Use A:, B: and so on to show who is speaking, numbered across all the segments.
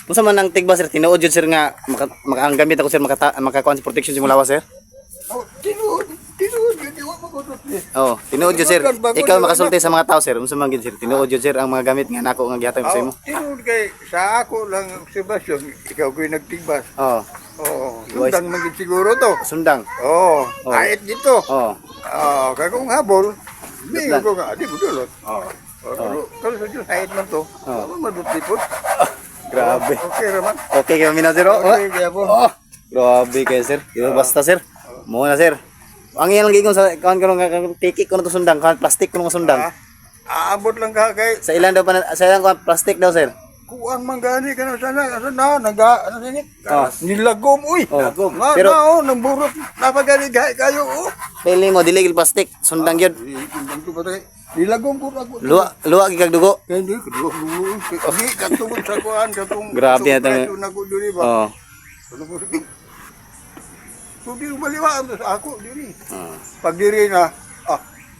A: Unsa man ang tigba sir, tinuod jud sir nga ang gamit ako sir makakuan sa protection sa mulawas sir.
B: Oh, tinuod di wa magudot ni.
A: Oh, tinuod jud sir. Ikaw makasulti sa mga tao sir, unsa man gid sir, tinuod jud sir ang mga gamit nga nako nga gihatag sa imo.
B: Tinuod kay sa ako lang Sebastian, ikaw ko'y nagtigbas.
A: Oh,
B: Oo, sundang man gid siguro to.
A: sundang.
B: Oo, kahit dito.
A: Oh.
B: Kaya kung habol, hindi ko nga, di mo dulot. Pero sa Diyos, kahit man to, madutipot.
A: Grabe.
B: Okay naman.
A: Okay kayo mina sir. Oh.
B: Okay, kaya po.
A: Oh, grabe kayo sir. Di ba basta sir? Mo na sir. Ang ilang gigon sa kan karon nga tiki ko na to sundang, kan plastic ko na sundang.
B: Aabot lang ka kay
A: Sa ilang daw pa sa ilang kuan plastic daw sir.
B: kuang manggani ka na sana ano nini? Nilagom uy.
A: Lagom.
B: Pero
A: Pero
B: nang burot napagalig kayo
A: pili mo dili gid plastic, sundang gyud.
B: Nilagom ko ako.
A: Luwa gid kag dugo.
B: Hindi ko dulu. Hindi katungod sa kuan katong.
A: Grabe na to.
B: Naguduri ba?
A: Oh.
B: Ano ko sabi? Kung di maliwaan sa ako diri. Pag diri na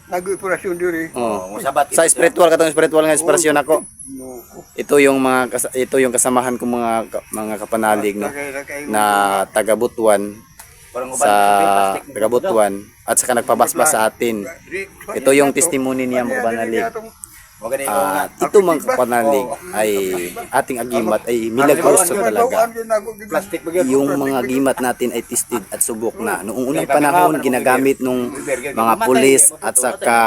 B: nag-operasyon diri.
A: Oh. Sa spiritual katong spiritual nga inspirasyon ako. Ito yung kasamahan ko mga kapanalig no na taga Butuan sa taga Butuan at saka nagpabasbas sa atin. Ito yung testimony niya mga kapanalig. Ito mga kapanalig ay ating agimat ay milagroso talaga. Yung mga agimat natin ay tested at subok na. Noong unang panahon ginagamit nung mga pulis at saka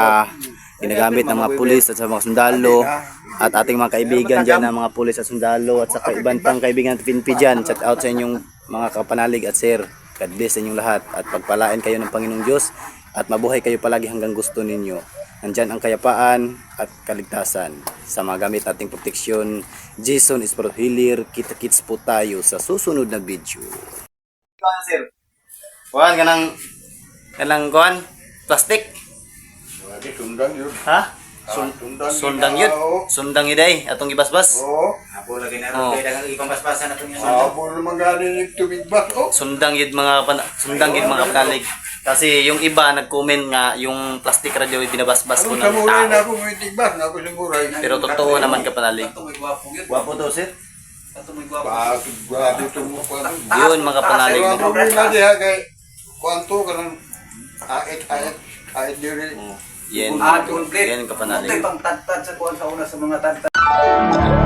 A: ginagamit ng mga pulis at sa mga sundalo at ating mga kaibigan dyan ng mga pulis at sundalo at saka ibang pang kaibigan at pinpi dyan. Shout out sa inyong mga kapanalig at sir. God bless sa inyong lahat at pagpalain kayo ng Panginoong Diyos at mabuhay kayo palagi hanggang gusto ninyo. Nandyan ang kayapaan at kaligtasan sa mga gamit nating proteksyon. Jason is for healer. Kita-kits po tayo sa susunod na video. Kuhan sir. Kuhan kanang kuhan plastic.
B: Sundan yun.
A: Ha? Sundang yun. Sundang yun ay atong gibasbas.
B: Oo.
C: Apo lagi na ron kay dagang ipambasbasan nato niya.
B: Habol naman gani ng tubig ba?
A: Sundang yun mga kapanalig. Kasi yung iba nag-comment nga yung plastic radio ay binabasbas ko ng
B: Sa muray na
A: tao.
B: ako may tigbas na ako sa muray.
A: Pero totoo naman kapanalig.
C: Ato may gwapo gyud.
A: Wapo to sir.
C: Ato may gwapo.
B: Bakit grabe ito mo pa.
A: Yun mga kapanalig.
B: Kaya mo rin na diha kay kwanto ka ng ait diri.
A: Yan.
C: Atong plate.
A: Yan kapanalig.
C: Ito pang tad sa kuan sa una sa mga tad.